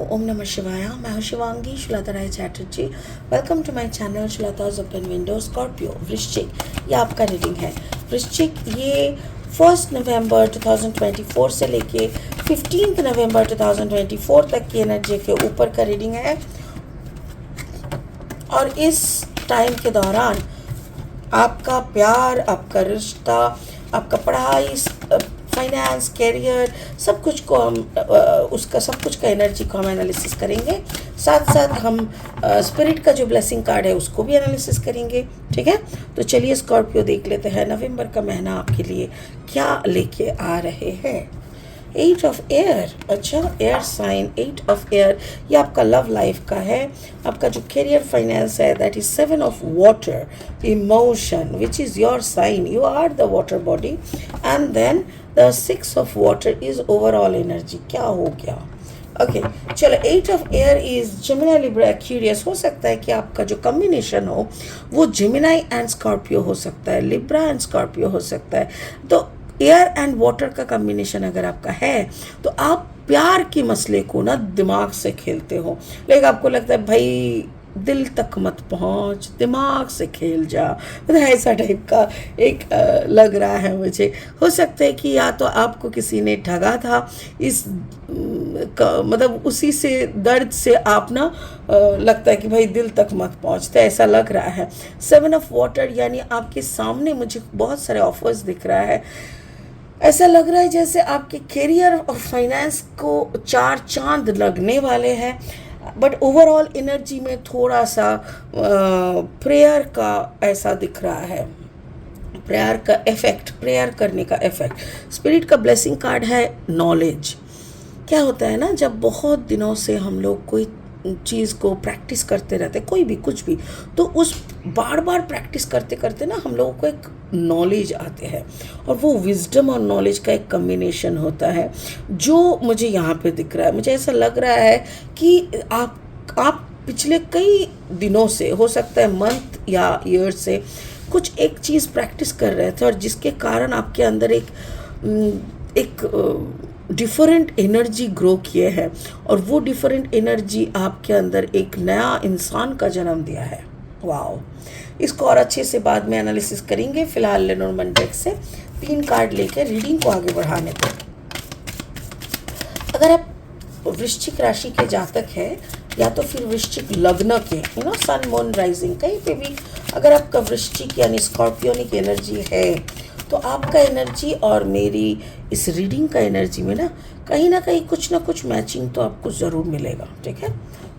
ओम नमः शिवाय। मैं हूं Shivangi Shulata Rai Chatterjee. Welcome to my channel Shulata's open window. Scorpio वृश्चिक, ये आपका रीडिंग है। वृश्चिक ये 1 नवंबर 2024 से लेके 15 नवंबर 2024 तक की एनर्जी के ऊपर का रीडिंग है। और इस टाइम के दौरान आपका प्यार, आपका रिश्ता, आपका पढ़ाई, फाइनेंस, कैरियर, सब कुछ को हम उसका सब कुछ का एनर्जी को हम एनालिसिस करेंगे। साथ साथ हम स्पिरिट का जो ब्लेसिंग कार्ड है उसको भी एनालिसिस करेंगे। ठीक है, तो चलिए स्कॉर्पियो देख लेते हैं नवंबर का महीना आपके लिए क्या लेके आ रहे हैं। 8 ऑफ एयर, अच्छा एयर साइन 8 ऑफ एयर, ये आपका लव लाइफ का है। आपका जो करियर फाइनेंस है that is 7 of water, emotion which is your sign, you are the water body. And then the 6 of water is overall energy. क्या हो गया? ओके चलो, 8 of air is Gemini, Libra, Aquarius. हो सकता है कि आपका जो कम्बिनेशन हो वो जेमिनी एंड स्कॉर्पियो हो सकता है, लिब्रा एंड स्कॉर्पियो हो सकता है। तो एयर एंड वाटर का कम्बिनेशन अगर आपका है तो आप प्यार के मसले को ना दिमाग से खेलते हो, लेकिन आपको लगता है भाई दिल तक मत पहुंच, दिमाग से खेल जा, मतलब ऐसा टाइप का एक लग रहा है मुझे। हो सकता है कि या तो आपको किसी ने ठगा था, इस मतलब उसी से दर्द से आप ना लगता है कि भाई दिल तक मत पहुंचते, ऐसा लग रहा है। 7 ऑफ वाटर यानी आपके सामने मुझे बहुत सारे ऑफर्स दिख रहा है। ऐसा लग रहा है जैसे आपके करियर और फाइनेंस को 4 चांद लगने वाले हैं। बट ओवरऑल एनर्जी में थोड़ा सा प्रेयर का ऐसा दिख रहा है, प्रेयर का इफेक्ट, प्रेयर करने का इफेक्ट। स्पिरिट का ब्लेसिंग कार्ड है नॉलेज। क्या होता है ना, जब बहुत दिनों से हम लोग कोई चीज़ को प्रैक्टिस करते रहते, कोई भी कुछ भी, तो उस बार बार प्रैक्टिस करते करते ना हम लोगों को एक नॉलेज आते हैं, और वो विजडम और नॉलेज का एक कम्बिनेशन होता है जो मुझे यहाँ पे दिख रहा है। मुझे ऐसा लग रहा है कि आप पिछले कई दिनों से, हो सकता है मंथ या ईयर से, कुछ एक चीज़ प्रैक्टिस कर रहे थे और जिसके कारण आपके अंदर एक डिफरेंट एनर्जी ग्रो किए हैं, और वो डिफरेंट एनर्जी आपके अंदर एक नया इंसान का जन्म दिया है। वाओ, इसको और अच्छे से बाद में एनालिसिस करेंगे। फिलहाल लेनोर्मन डेक से 3 कार्ड लेके रीडिंग को आगे बढ़ाने को। अगर आप वृश्चिक राशि के जातक हैं या तो फिर वृश्चिक लग्न के, सन मून राइजिंग, कहीं पे भी अगर आपका वृश्चिक यानी स्कॉर्पियोनिक एनर्जी है तो आपका एनर्जी और मेरी इस रीडिंग का एनर्जी में ना कहीं कुछ ना कुछ मैचिंग तो आपको ज़रूर मिलेगा। ठीक है,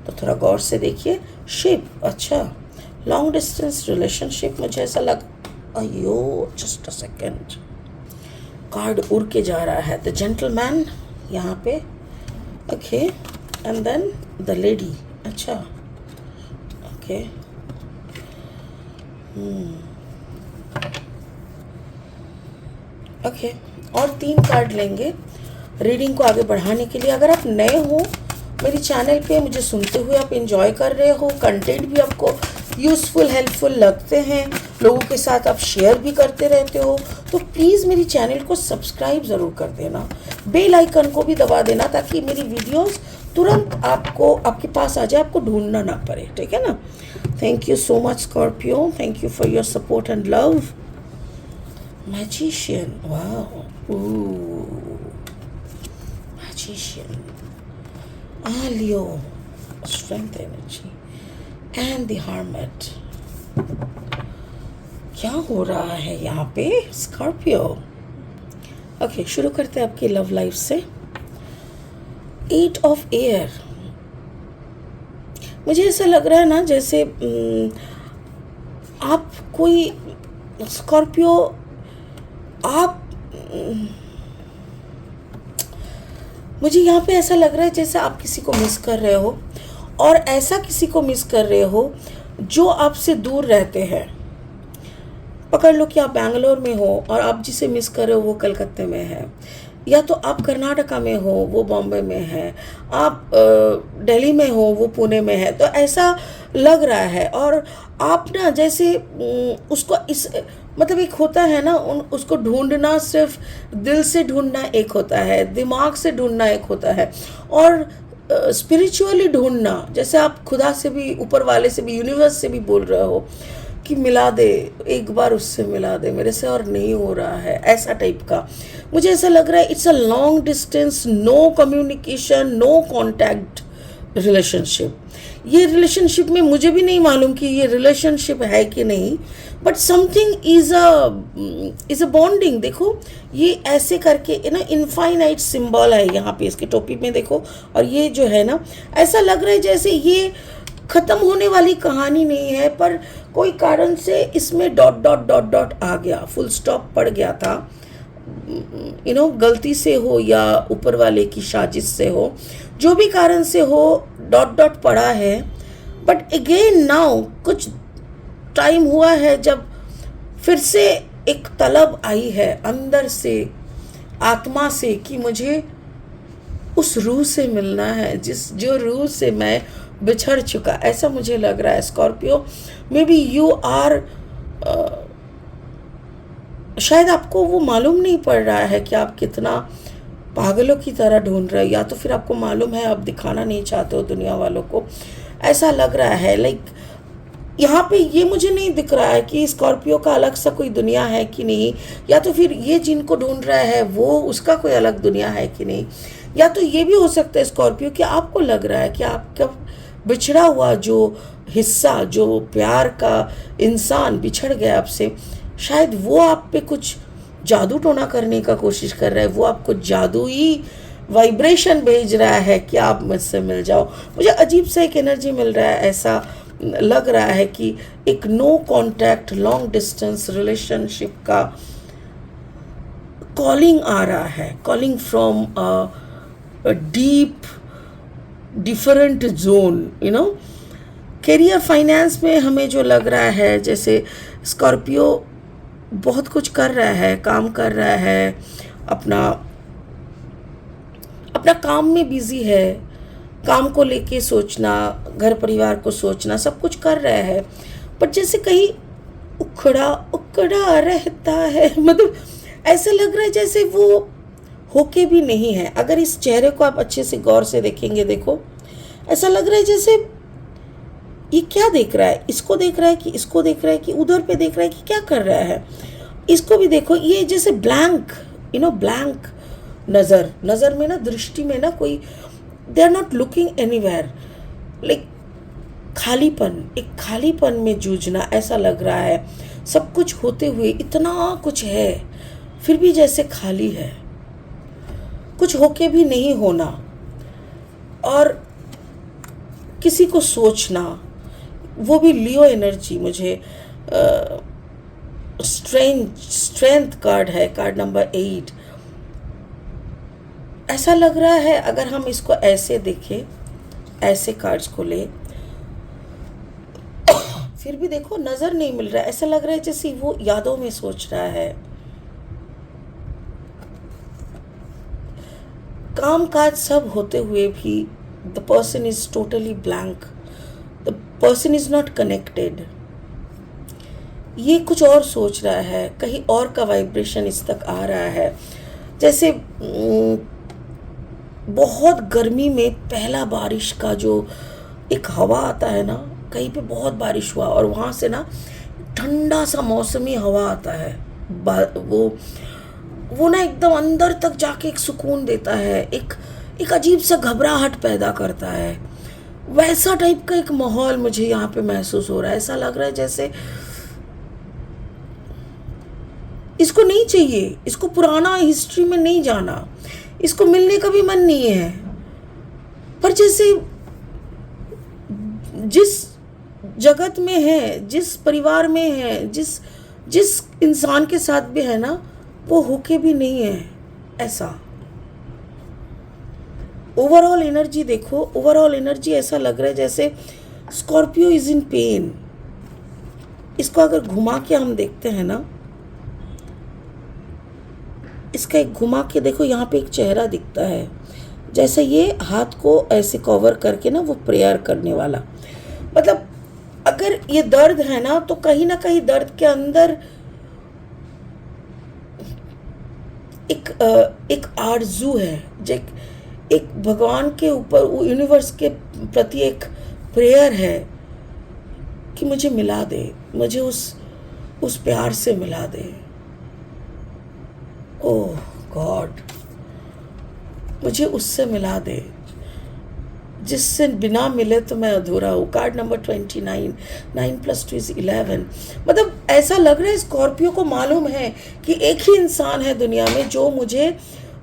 तो थोड़ा गौर से देखिए। शिप, अच्छा लॉन्ग डिस्टेंस रिलेशनशिप, मुझे ऐसा अयो जस्ट अ सेकेंड, कार्ड उड़ के जा रहा है। द जेंटलमैन यहाँ पे, okay, and then the lady, अच्छा ओके। ओके, और 3 कार्ड लेंगे रीडिंग को आगे बढ़ाने के लिए। अगर आप नए हो मेरी चैनल पे, मुझे सुनते हुए आप एंजॉय कर रहे हो, कंटेंट भी आपको यूज़फुल, हेल्पफुल लगते हैं, लोगों के साथ आप शेयर भी करते रहते हो, तो प्लीज़ मेरी चैनल को सब्सक्राइब ज़रूर कर देना, बेल आइकन को भी दबा देना ताकि मेरी वीडियोस तुरंत आपके पास आ जाए, आपको ढूंढना ना पड़े। ठीक है ना। Thank you so much Scorpio, thank you for your support and love. Magician, wow, ooh, magician. Leo, strength energy, and the hermit. क्या हो रहा है यहाँ पे स्कॉर्पियो? ओके, शुरू करते हैं आपकी लव लाइफ से। 8 ऑफ एयर, मुझे ऐसा लग रहा है ना जैसे आप कोई स्कॉर्पियो, आप मुझे यहाँ पे ऐसा लग रहा है जैसे आप किसी को मिस कर रहे हो, और ऐसा किसी को मिस कर रहे हो जो आपसे दूर रहते हैं। पकड़ लो कि आप बैंगलोर में हो और आप जिसे मिस कर रहे हो वो कलकत्ते में है, या तो आप कर्नाटका में हो वो बॉम्बे में है, आप दिल्ली में हो वो पुणे में है। तो ऐसा लग रहा है, और आप ना जैसे उसको इस मतलब एक होता है ना, उसको ढूंढना, सिर्फ दिल से ढूंढना एक होता है, दिमाग से ढूंढना एक होता है, और स्पिरिचुअली ढूंढना, जैसे आप खुदा से भी, ऊपर वाले से भी, यूनिवर्स से भी बोल रहे हो कि मिला दे, एक बार उससे मिला दे मेरे से, और नहीं हो रहा है, ऐसा टाइप का मुझे ऐसा लग रहा है। It's a long distance, no communication, no contact relationship. ये रिलेशनशिप में मुझे भी नहीं मालूम कि ये रिलेशनशिप है कि नहीं, but something is a bonding. देखो ये ऐसे करके ना इनफाइनाइट सिंबल है यहाँ पे इसके टोपी में देखो, और ये जो है ना ऐसा लग रहा है जैसे ये खत्म होने वाली कहानी नहीं है, पर कोई कारण से इसमें डॉट डॉट डॉट डॉट आ गया, फुल स्टॉप पड़ गया था, गलती से हो या ऊपर वाले की साजिश से हो, जो भी कारण से हो डॉट डॉट पड़ा है। बट अगेन नाउ कुछ टाइम हुआ है जब फिर से एक तलब आई है अंदर से, आत्मा से, कि मुझे उस रूह से मिलना है जो रूह से मैं बिछड़ चुका, ऐसा मुझे लग रहा है। Scorpio, maybe you are, शायद आपको वो मालूम नहीं पड़ रहा है कि आप कितना पागलों की तरह ढूंढ रहे हो, या तो फिर आपको मालूम है आप दिखाना नहीं चाहते हो दुनिया वालों को, ऐसा लग रहा है। लाइक यहाँ पे ये मुझे नहीं दिख रहा है कि स्कॉर्पियो का अलग सा कोई दुनिया है कि नहीं, या तो फिर ये जिनको ढूंढ रहा है वो उसका कोई अलग दुनिया है कि नहीं, या तो ये भी हो सकता है स्कॉर्पियो कि आपको लग रहा है कि आपका बिछड़ा हुआ जो हिस्सा, जो प्यार का इंसान बिछड़ गया आपसे, शायद वो आप पे कुछ जादू टोना करने का कोशिश कर रहा है, वो आपको जादुई वाइब्रेशन भेज रहा है कि आप मुझसे मिल जाओ। मुझे अजीब सा एक एनर्जी मिल रहा है, ऐसा लग रहा है कि एक no contact long distance relationship का कॉलिंग आ रहा है, calling from a deep different zone, career finance में हमें जो लग रहा है जैसे स्कॉर्पियो बहुत कुछ कर रहा है, काम कर रहा है, अपना काम में बिजी है, काम को लेके सोचना, घर परिवार को सोचना, सब कुछ कर रहा है, पर जैसे कहीं उखड़ा उखड़ा रहता है, मतलब ऐसा लग रहा है जैसे वो होके भी नहीं है। अगर इस चेहरे को आप अच्छे से गौर से देखेंगे, देखो ऐसा लग रहा है जैसे ये क्या देख रहा है, इसको देख रहा है कि इसको देख रहा है कि उधर पे देख रहा है कि क्या कर रहा है, इसको भी देखो, ये जैसे ब्लैंक, ब्लैंक नज़र में ना, दृष्टि में ना, कोई they are not looking anywhere, like खालीपन, एक खालीपन में जूझना, ऐसा लग रहा है। सब कुछ होते हुए इतना कुछ है फिर भी जैसे खाली है, कुछ होके भी नहीं होना, और किसी को सोचना, वो भी लियो एनर्जी। मुझे स्ट्रेंथ कार्ड है, कार्ड नंबर 8। ऐसा लग रहा है अगर हम इसको ऐसे देखें, ऐसे कार्ड्स को ले, फिर भी देखो नजर नहीं मिल रहा है, ऐसा लग रहा है जैसे वो यादों में सोच रहा है। काम काज सब होते हुए भी the person is totally blank, the person is not connected, ये कुछ और सोच रहा है, कहीं और का वाइब्रेशन इस तक आ रहा है। जैसे बहुत गर्मी में पहला बारिश का जो एक हवा आता है ना, कहीं पे बहुत बारिश हुआ और वहाँ से ना ठंडा सा मौसमी हवा आता है, वो ना एकदम अंदर तक जाके एक सुकून देता है, एक अजीब सा घबराहट पैदा करता है। वैसा टाइप का एक माहौल मुझे यहाँ पे महसूस हो रहा है। ऐसा लग रहा है जैसे इसको नहीं चाहिए, इसको पुराना हिस्ट्री में नहीं जाना, इसको मिलने का भी मन नहीं है, पर जैसे जिस जगत में है, जिस परिवार में है, जिस इंसान के साथ भी है ना, वो होके भी नहीं है। ऐसा ओवरऑल एनर्जी देखो, ओवरऑल एनर्जी ऐसा लग रहा है जैसे स्कॉर्पियो इज इन पेन। इसको अगर घुमा के हम देखते हैं ना, इसका एक घुमा के देखो, यहाँ पे एक चेहरा दिखता है, जैसे ये हाथ को ऐसे कवर करके ना, वो प्रेयर करने वाला। मतलब अगर ये दर्द है ना, तो कहीं ना कहीं दर्द के अंदर एक आरजू है, एक भगवान के ऊपर, यूनिवर्स के प्रति एक प्रेयर है कि मुझे मिला दे, मुझे उस प्यार से मिला दे। ओह गॉड, मुझे उससे मिला दे जिससे बिना मिले तो मैं अधूरा हूँ। Card number 29, 9 + 2 = 11। मतलब ऐसा लग रहा है स्कॉर्पियो को मालूम है कि एक ही इंसान है दुनिया में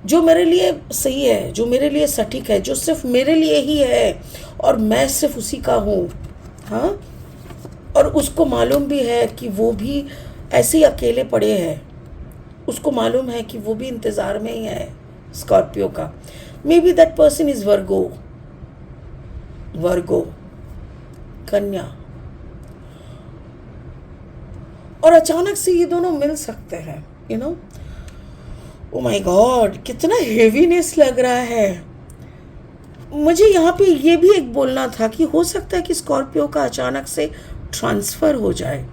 जो मेरे लिए सही है, जो मेरे लिए सटीक है, जो सिर्फ मेरे लिए ही है और मैं सिर्फ उसी का हूँ। हाँ, और उसको मालूम भी है कि वो भी ऐसे ही अकेले पड़े हैं। उसको मालूम है कि वो भी इंतज़ार में ही है स्कॉर्पियो का। May be that person is Virgo, कन्या। और अचानक से ये दोनों मिल सकते हैं, you know. Oh my God, कितना हेवीनेस लग रहा है मुझे। यहाँ पे ये भी एक बोलना था कि हो सकता है कि स्कॉर्पियो का अचानक से ट्रांसफ़र हो जाए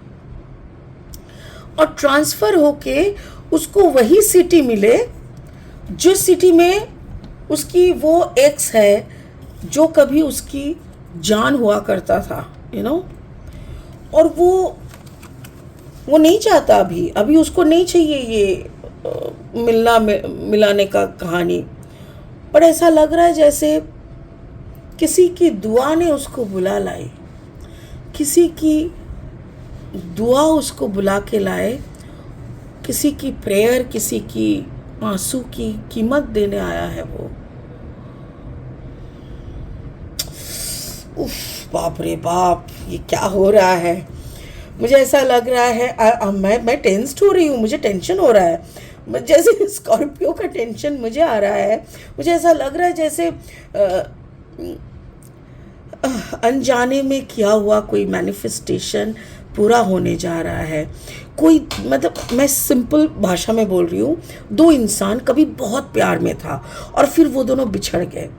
और ट्रांसफ़र होके उसको वही सिटी मिले जो सिटी में उसकी वो एक्स है, जो कभी उसकी जान हुआ करता था, यू नो। और वो नहीं चाहता, अभी उसको नहीं चाहिए ये मिलाने का कहानी। पर ऐसा लग रहा है जैसे किसी की दुआ ने उसको बुला लाई, किसी की दुआ उसको बुला के लाए, किसी की प्रेयर, किसी की आंसू की कीमत देने आया है वो। उफ, बाप रे बाप, ये क्या हो रहा है। मुझे ऐसा लग रहा है मैं टेंस्ड हो रही हूँ, मुझे टेंशन हो रहा है। जैसे स्कॉर्पियो का टेंशन मुझे आ रहा है। मुझे ऐसा लग रहा है जैसे अनजाने में किया हुआ कोई मैनिफेस्टेशन पूरा होने जा रहा है। कोई, मतलब मैं सिंपल भाषा में बोल रही हूँ, दो इंसान कभी बहुत प्यार में था और फिर वो दोनों बिछड़ गए।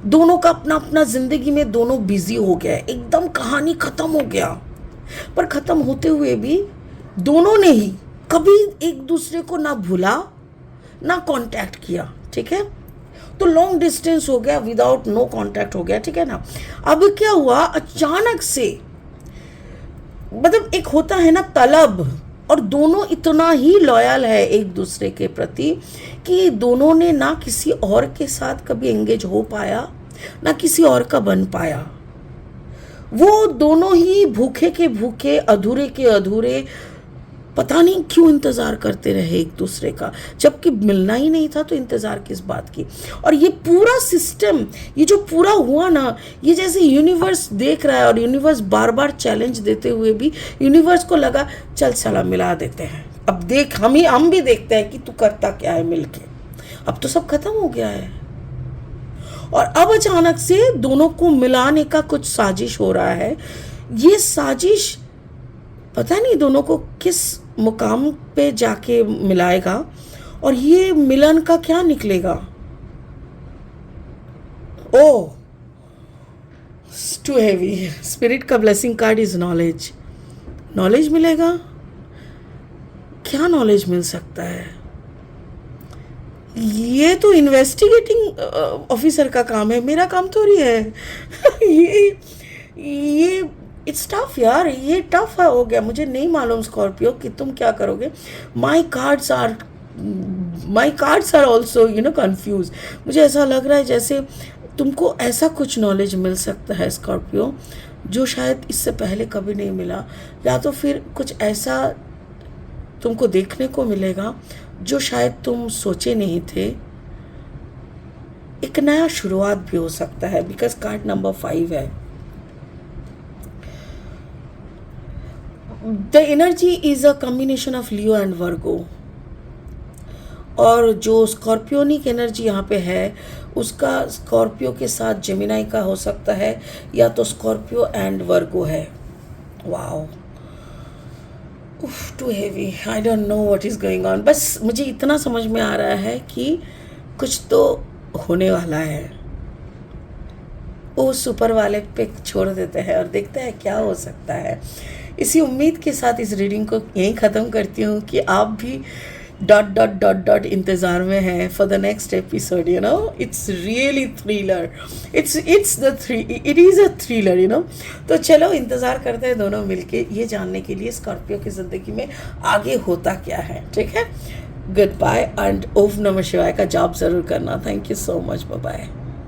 दोनों का अपना अपना ज़िंदगी में दोनों बिजी हो गए, एकदम कहानी ख़त्म हो गया। पर ख़त्म होते हुए भी दोनों ने ही कभी एक दूसरे को ना भूला ना कांटेक्ट किया, ठीक है। तो लॉन्ग डिस्टेंस हो गया, विदाउट नो कांटेक्ट हो गया, ठीक है ना। अब क्या हुआ, अचानक से, मतलब एक होता है ना तलब, और दोनों इतना ही लॉयल है एक दूसरे के प्रति कि दोनों ने ना किसी और के साथ कभी एंगेज हो पाया, ना किसी और का बन पाया। वो दोनों ही भूखे के भूखे, अधूरे के अधूरे, पता नहीं क्यों इंतज़ार करते रहे एक दूसरे का, जबकि मिलना ही नहीं था तो इंतज़ार किस बात की। और ये पूरा सिस्टम, ये जो पूरा हुआ ना, ये जैसे यूनिवर्स देख रहा है और यूनिवर्स बार बार चैलेंज देते हुए भी यूनिवर्स को लगा चल साला मिला देते हैं। अब देख, हम भी देखते हैं कि तू करता क्या है मिलके। अब तो सब खत्म हो गया है और अब अचानक से दोनों को मिलाने का कुछ साजिश हो रहा है। ये साजिश पता नहीं दोनों को किस मुकाम पे जाके मिलाएगा और ये मिलन का क्या निकलेगा। ओह, टू हैवी। स्पिरिट का blessing card is knowledge. Knowledge मिलेगा, क्या नॉलेज मिल सकता है। ये तो इन्वेस्टिगेटिंग ऑफिसर का काम है, मेरा काम थोड़ी है। ये इट्स टफ यार, ये टफ हो गया। मुझे नहीं मालूम स्कॉर्पियो कि तुम क्या करोगे। My cards are also confuse. मुझे ऐसा लग रहा है जैसे तुमको ऐसा कुछ नॉलेज मिल सकता है स्कॉर्पियो जो शायद इससे पहले कभी नहीं मिला, या तो फिर कुछ ऐसा तुमको देखने को मिलेगा जो शायद तुम सोचे नहीं थे। एक नया शुरुआत भी हो सकता है, बिकॉज कार्ड नंबर 5 है। The energy is a combination of Leo and वर्गो, और जो स्कॉर्पियोनिक एनर्जी यहाँ पे है उसका स्कॉर्पियो के साथ जेमिनाई का हो सकता है, या तो स्कॉर्पियो एंड वर्गो है। Wow, too heavy, I don't know what is going on. बस मुझे इतना समझ में आ रहा है कि कुछ तो होने वाला है। वो सुपर वाले पे छोड़ देते हैं और देखते हैं क्या हो सकता है। इसी उम्मीद के साथ इस रीडिंग को यहीं ख़त्म करती हूँ कि आप भी डॉट डॉट डॉट डॉट इंतज़ार में है for the next episode, you know. It's really thriller, it is a thriller, you know. तो चलो इंतज़ार करते हैं दोनों मिलके ये जानने के लिए स्कॉर्पियो की ज़िंदगी में आगे होता क्या है. ठीक है. गुड बाय एंड ओम नमः शिवाय का जाप ज़रूर करना. Thank you so much. Bye bye.